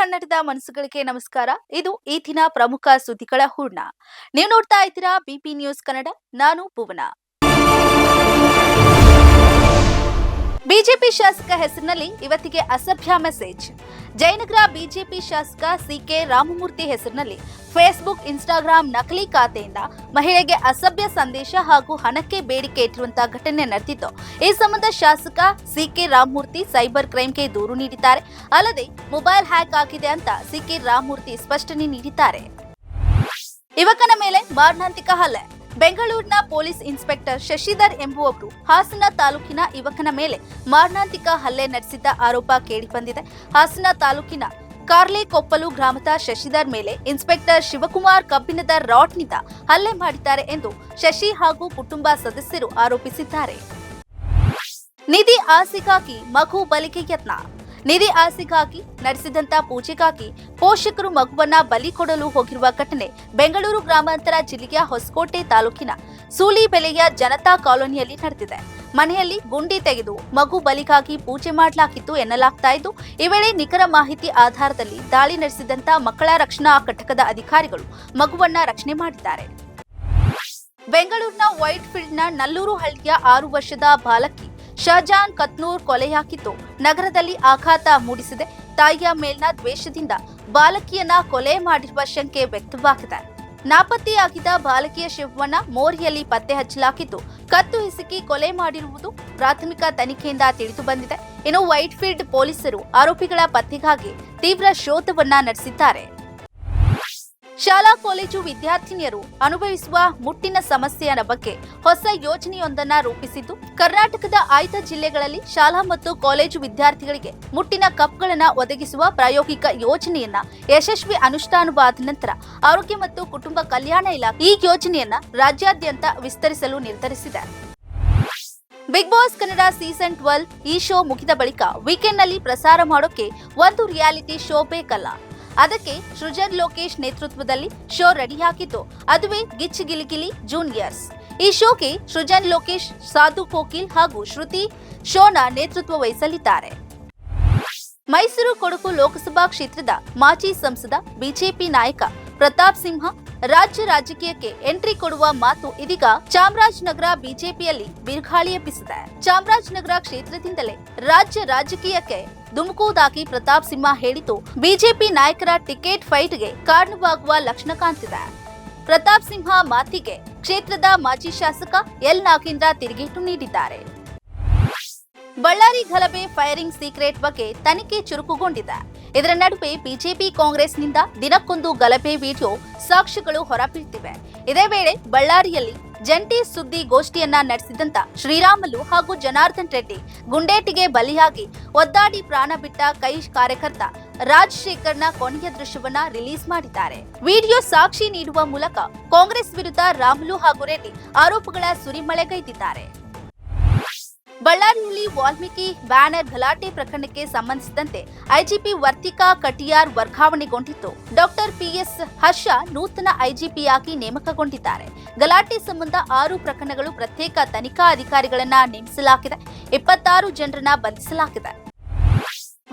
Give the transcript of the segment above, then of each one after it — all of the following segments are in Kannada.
ಕನ್ನಡದ ಮನಸ್ಸುಗಳಿಗೆ ನಮಸ್ಕಾರ. ಇದು ಈ ದಿನ ಪ್ರಮುಖ ಸುದ್ದಿಗಳ ಹೂರ್ಣ. ನೀವು ನೋಡ್ತಾ ಇದ್ದೀರಾ ಬಿಪಿ ನ್ಯೂಸ್ ಕನ್ನಡ. ನಾನು ಭುವನ. ಬಿಜೆಪಿ ಶಾಸಕ ಹೆಸರಿನಲ್ಲಿ ಇವತ್ತಿಗೆ ಅಸಭ್ಯ ಮೆಸೇಜ್. ಜಯನಗರ ಬಿಜೆಪಿ ಶಾಸಕ ಸಿಕೆ ರಾಮಮೂರ್ತಿ ಹೆಸರಿನಲ್ಲಿ ಫೇಸ್ಬುಕ್, ಇನ್ಸ್ಟಾಗ್ರಾಂ ನಕಲಿ ಖಾತೆಯಿಂದ ಮಹಿಳೆಗೆ ಅಸಭ್ಯ ಸಂದೇಶ ಹಾಗೂ ಹಣಕ್ಕೆ ಬೇಡಿಕೆ ಇಟ್ಟಿರುವಂತಹ ಘಟನೆ ನಡೆದಿತ್ತು. ಈ ಸಂಬಂಧ ಶಾಸಕ ಸಿಕೆ ರಾಮಮೂರ್ತಿ ಸೈಬರ್ ಕ್ರೈಂಗೆ ದೂರು ನೀಡಿದ್ದಾರೆ. ಅಲ್ಲದೆ ಮೊಬೈಲ್ ಹ್ಯಾಕ್ ಆಗಿದೆ ಅಂತ ಸಿಕೆ ರಾಮಮೂರ್ತಿ ಸ್ಪಷ್ಟನೆ ನೀಡಿದ್ದಾರೆ. ಯುವಕನ ಮೇಲೆ ಮಾರಣಾಂತಿಕ ಹಲ್ಲೆ. ಬೆಂಗಳೂರಿನ ಪೊಲೀಸ್ ಇನ್ಸ್ಪೆಕ್ಟರ್ ಶಶಿಧರ್ ಎಂಬುವವರು ಹಾಸನ ತಾಲೂಕಿನ ಯುವಕನ ಮೇಲೆ ಮಾರಣಾಂತಿಕ ಹಲ್ಲೆ ನಡೆಸಿದ್ದ ಆರೋಪ ಕೇಳಿಬಂದಿದೆ. ಹಾಸನ ತಾಲೂಕಿನ ಕಾರ್ಲೆಕೊಪ್ಪಲು ಗ್ರಾಮದ ಶಶಿಧರ್ ಮೇಲೆ ಇನ್ಸ್ಪೆಕ್ಟರ್ ಶಿವಕುಮಾರ್ ಕಬ್ಬಿಣದ ರಾಡ್ನಿಂದ ಹಲ್ಲೆ ಮಾಡಿದ್ದಾರೆ ಎಂದು ಶಶಿ ಹಾಗೂ ಕುಟುಂಬ ಸದಸ್ಯರು ಆರೋಪಿಸಿದ್ದಾರೆ. ನಿಧಿ ಆಸೆಗಾಗಿ ಮಗು ಬಲಿಗೆ ಯತ್ನ. ನಿಧಿ ಆಸೆಗಾಗಿ ನಡೆಸಿದಂತ ಪೂಜೆಗಾಗಿ ಪೋಷಕರು ಮಗುವನ್ನ ಬಲಿ ಕೊಡಲು ಹೋಗಿರುವ ಘಟನೆ ಬೆಂಗಳೂರು ಗ್ರಾಮಾಂತರ ಜಿಲ್ಲೆಯ ಹೊಸಕೋಟೆ ತಾಲೂಕಿನ ಸೂಲಿಬೆಲೆಯ ಜನತಾ ಕಾಲೋನಿಯಲ್ಲಿ ನಡೆದಿದೆ. ಮನೆಯಲ್ಲಿ ಗುಂಡಿ ತೆಗೆದು ಮಗು ಬಲಿಗಾಗಿ ಪೂಜೆ ಮಾಡಲಾಗಿತ್ತು ಎನ್ನಲಾಗ್ತಾ ಇದ್ದು, ಈ ವೇಳೆ ನಿಖರ ಮಾಹಿತಿ ಆಧಾರದಲ್ಲಿ ದಾಳಿ ನಡೆಸಿದಂತ ಮಕ್ಕಳ ರಕ್ಷಣಾ ಘಟಕದ ಅಧಿಕಾರಿಗಳು ಮಗುವನ್ನ ರಕ್ಷಣೆ ಮಾಡಿದ್ದಾರೆ. ಬೆಂಗಳೂರಿನ ವೈಟ್ ಫೀಲ್ಡ್ನ ನಲ್ಲೂರು ಹಳ್ಳಿಯ 6 ವರ್ಷದ ಬಾಲಕಿ ಶಹಜಾನ್ ಕತ್ನೂರ್ ಕೊಲೆಯಾಗಿದ್ದು ನಗರದಲ್ಲಿ ಆಘಾತ ಮೂಡಿಸಿದೆ. ತಾಯಿಯ ಮೇಲಿನ ದ್ವೇಷದಿಂದ ಬಾಲಕಿಯನ್ನ ಕೊಲೆ ಮಾಡಿರುವ ಶಂಕೆ ವ್ಯಕ್ತವಾಗಿದೆ. ನಾಪತ್ತೆಯಾಗಿದ್ದ ಬಾಲಕಿಯ ಶವವನ್ನ ಮೋರಿಯಲ್ಲಿ ಪತ್ತೆ ಹಚ್ಚಲಾಗಿದ್ದು, ಕತ್ತು ಹಿಸುಕಿ ಕೊಲೆ ಮಾಡಿರುವುದು ಪ್ರಾಥಮಿಕ ತನಿಖೆಯಿಂದ ತಿಳಿದು ಬಂದಿದೆ. ಇನ್ನು ವೈಟ್ ಫೀಲ್ಡ್ ಪೊಲೀಸರು ಆರೋಪಿಗಳ ಪತ್ತೆಗಾಗಿ ತೀವ್ರ ಶೋಧವನ್ನ ನಡೆಸಿದ್ದಾರೆ. ಶಾಲಾ ಕಾಲೇಜು ವಿದ್ಯಾರ್ಥಿನಿಯರು ಅನುಭವಿಸುವ ಮುಟ್ಟಿನ ಸಮಸ್ಯೆಯ ಬಗ್ಗೆ ಹೊಸ ಯೋಜನೆಯೊಂದನ್ನ ರೂಪಿಸಿದ್ದು, ಕರ್ನಾಟಕದ ಆಯ್ದ ಜಿಲ್ಲೆಗಳಲ್ಲಿ ಶಾಲಾ ಮತ್ತು ಕಾಲೇಜು ವಿದ್ಯಾರ್ಥಿಗಳಿಗೆ ಮುಟ್ಟಿನ ಕಪ್ಗಳನ್ನು ಒದಗಿಸುವ ಪ್ರಾಯೋಗಿಕ ಯೋಜನೆಯನ್ನ ಯಶಸ್ವಿ ಅನುಷ್ಠಾನವಾದ ನಂತರ ಆರೋಗ್ಯ ಮತ್ತು ಕುಟುಂಬ ಕಲ್ಯಾಣ ಇಲಾಖೆ ಈ ಯೋಜನೆಯನ್ನ ರಾಜ್ಯಾದ್ಯಂತ ವಿಸ್ತರಿಸಲು ನಿರ್ಧರಿಸಿದೆ. ಬಿಗ್ ಬಾಸ್ ಕನ್ನಡ ಸೀಸನ್ 12 ಈ ಶೋ ಮುಗಿದ ಬಳಿಕ ವೀಕೆಂಡ್ನಲ್ಲಿ ಪ್ರಸಾರ ಮಾಡೋಕೆ ಒಂದು ರಿಯಾಲಿಟಿ ಶೋ ಬೇಕಲ್ಲ. ಅದಕ್ಕೆ ಸೃಜನ್ ಲೋಕೇಶ್ ನೇತೃತ್ವದಲ್ಲಿ ಶೋ ರೆಡಿಯಾಗಿದ್ದು, ಅದುವೇ ಗಿಚ್ಚಿ ಗಿಲಿಗಿಲಿ ಜೂನಿಯರ್ಸ್. ಈ ಶೋಗೆ ಸೃಜನ್ ಲೋಕೇಶ್, ಸಾಧು ಕೋಕಿಲ್ ಹಾಗೂ ಶ್ರುತಿ ಶೋನ ನೇತೃತ್ವ ವಹಿಸಲಿದ್ದಾರೆ. ಮೈಸೂರು ಕೊಡಗು ಲೋಕಸಭಾ ಕ್ಷೇತ್ರದ ಮಾಜಿ ಸಂಸದ ಬಿಜೆಪಿ ನಾಯಕ ಪ್ರತಾಪ್ ಸಿಂಹ ರಾಜ್ಯ ರಾಜಕೀಯಕ್ಕೆ ಎಂಟ್ರಿ ಕೊಡುವ ಮಾತು ಇದೀಗ ಚಾಮರಾಜನಗರ ಬಿಜೆಪಿಯಲ್ಲಿ ಬಿರುಗಾಳಿ ಎಬ್ಬಿಸಿದೆ. ಚಾಮರಾಜನಗರ ಕ್ಷೇತ್ರದಿಂದಲೇ ರಾಜ್ಯ ರಾಜಕೀಯಕ್ಕೆ ಧುಮುಕುವುದಾಗಿ ಪ್ರತಾಪ್ ಸಿಂಹ ಹೇಳಿದ್ದು, ಬಿಜೆಪಿ ನಾಯಕರ ಟಿಕೆಟ್ ಫೈಟ್ಗೆ ಕಾರಣವಾಗುವ ಲಕ್ಷಣ ಕಾಣ್ತಿದೆ. ಪ್ರತಾಪ್ ಸಿಂಹ ಮಾತಿಗೆ ಕ್ಷೇತ್ರದ ಮಾಜಿ ಶಾಸಕ ಎಲ್ ನಾಗೇಂದ್ರ ತಿರುಗೇಟು ನೀಡಿದ್ದಾರೆ. ಬಳ್ಳಾರಿ ಗಲಭೆ ಫೈರಿಂಗ್ ಸೀಕ್ರೆಟ್ ಬಗ್ಗೆ ತನಿಖೆ ಚುರುಕುಗೊಂಡಿದೆ. ಇದರ ನಡುವೆ ಬಿಜೆಪಿ ಕಾಂಗ್ರೆಸ್ನಿಂದ ದಿನಕ್ಕೊಂದು ಗಲಭೆ ವಿಡಿಯೋ ಸಾಕ್ಷ್ಯಗಳು ಹೊರಬೀಳ್ತಿವೆ. ಇದೇ ವೇಳೆ ಬಳ್ಳಾರಿಯಲ್ಲಿ ಜಂಟಿ ಸುದ್ದಿಗೋಷ್ಠಿಯನ್ನ ನಡೆಸಿದಂತ ಶ್ರೀರಾಮುಲು ಹಾಗೂ ಜನಾರ್ದನ್ ರೆಡ್ಡಿ ಗುಂಡೇಟಿಗೆ ಬಲಿಯಾಗಿ ಒದ್ದಾಡಿ ಪ್ರಾಣ ಬಿಟ್ಟ ಕೈ ಕಾರ್ಯಕರ್ತ ರಾಜಶೇಖರ್ನ ಕೊನೆಯ ದೃಶ್ಯವನ್ನ ರಿಲೀಸ್ ಮಾಡಿದ್ದಾರೆ. ವಿಡಿಯೋ ಸಾಕ್ಷಿ ನೀಡುವ ಮೂಲಕ ಕಾಂಗ್ರೆಸ್ ವಿರುದ್ಧ ರಾಮುಲು ಹಾಗೂ ರೆಡ್ಡಿ ಆರೋಪಗಳ ಸುರಿಮಳೆಗೈದಿದ್ದಾರೆ. ಬಳ್ಳಾರಿಯಲ್ಲಿ ವಾಲ್ಮೀಕಿ ಬ್ಯಾನರ್ ಗಲಾಟೆ ಪ್ರಕರಣಕ್ಕೆ ಸಂಬಂಧಿಸಿದಂತೆ IGP Vartika Katiyar ವರ್ಗಾವಣೆಗೊಂಡಿದ್ದು, doctor PS ಹರ್ಷ ನೂತನ ಐಜಿಪಿಯಾಗಿ ನೇಮಕಗೊಂಡಿದ್ದಾರೆ. ಗಲಾಟೆ ಸಂಬಂಧ 6 ಪ್ರಕರಣಗಳು ಪ್ರತ್ಯೇಕ ತನಿಖಾ ಅಧಿಕಾರಿಗಳನ್ನ ನೇಮಿಸಲಾಗಿದೆ. 26 ಜನರನ್ನ ಬಂಧಿಸಲಾಗಿದೆ.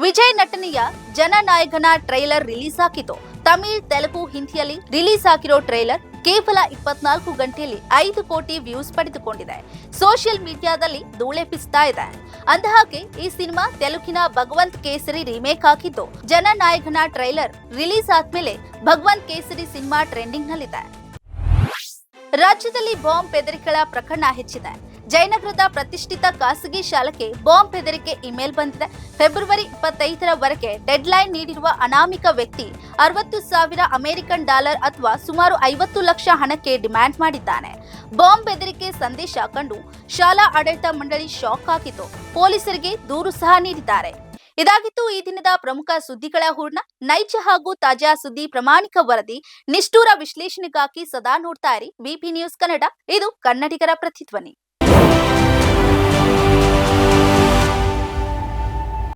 ವಿಜಯ್ ನಟನೆಯ ಜನನಾಯಕನ ಟ್ರೈಲರ್ ರಿಲೀಸ್ ಆಗಿದ್ದು, ತಮಿಳ್, ತೆಲುಗು, ಹಿಂದಿಯಲ್ಲಿ ರಿಲೀಸ್ ಆಗಿರೋ ಟ್ರೈಲರ್ ಕೇವಲ 24 ಗಂಟೆಯಲ್ಲಿ 5 ಕೋಟಿ ವ್ಯೂಸ್ ಪಡೆದುಕೊಂಡಿದೆ. ಸೋಷಿಯಲ್ ಮೀಡಿಯಾದಲ್ಲಿ ಧೂಳೆಬ್ಬಿಸ್ತಾ ಇದೆ. ಅಂದಹಾಗೆ ಈ ಸಿನಿಮಾ ತೆಲುಗಿನ ಭಗವಂತ್ ಕೇಸರಿ ರೀಮೇಕ್ ಆಗಿದ್ದು, ಜನನಾಯಕನ ಟ್ರೈಲರ್ ರಿಲೀಸ್ ಆದ್ಮೇಲೆ ಭಗವಂತ್ ಕೇಸರಿ ಸಿನಿಮಾ ಟ್ರೆಂಡಿಂಗ್ ನಲ್ಲಿದೆ. ರಾಜ್ಯದಲ್ಲಿ ಬಾಂಬ್ ಬೆದರಿಕೆಗಳ ಪ್ರಕರಣ ಹೆಚ್ಚಿದೆ. ಜಯನಗರದ ಪ್ರತಿಷ್ಠಿತ ಖಾಸಗಿ ಶಾಲೆಗೆ ಬಾಂಬ್ ಬೆದರಿಕೆ ಇಮೇಲ್ ಬಂದಿದೆ. ಫೆಬ್ರವರಿ 25ರವರೆಗೆ ಡೆಡ್ ಲೈನ್ ನೀಡಿರುವ ಅನಾಮಿಕ ವ್ಯಕ್ತಿ 60,000 ಅಮೆರಿಕನ್ ಡಾಲರ್ ಅಥವಾ ಸುಮಾರು 50 ಲಕ್ಷ ಹಣಕ್ಕೆ ಡಿಮ್ಯಾಂಡ್ ಮಾಡಿದ್ದಾನೆ. ಬಾಂಬ್ ಬೆದರಿಕೆ ಸಂದೇಶ ಕಂಡು ಶಾಲಾ ಆಡಳಿತ ಮಂಡಳಿ ಶಾಕ್ ಆಗಿದ್ದು, ಪೊಲೀಸರಿಗೆ ದೂರು ಸಹ ನೀಡಿದ್ದಾರೆ. ಇದಾಗಿತ್ತು ಈ ದಿನದ ಪ್ರಮುಖ ಸುದ್ದಿಗಳ ಹೂರ್ಣ. ನೈಜ ಹಾಗೂ ತಾಜಾ ಸುದ್ದಿ, ಪ್ರಾಮಾಣಿಕ ವರದಿ, ನಿಷ್ಠೂರ ವಿಶ್ಲೇಷಣೆಗಾಗಿ ಸದಾ ನೋಡ್ತಾ ಇರಿ ಬಿಪಿ ನ್ಯೂಸ್ ಕನ್ನಡ. ಇದು ಕನ್ನಡಿಗರ ಪ್ರತಿಧ್ವನಿ.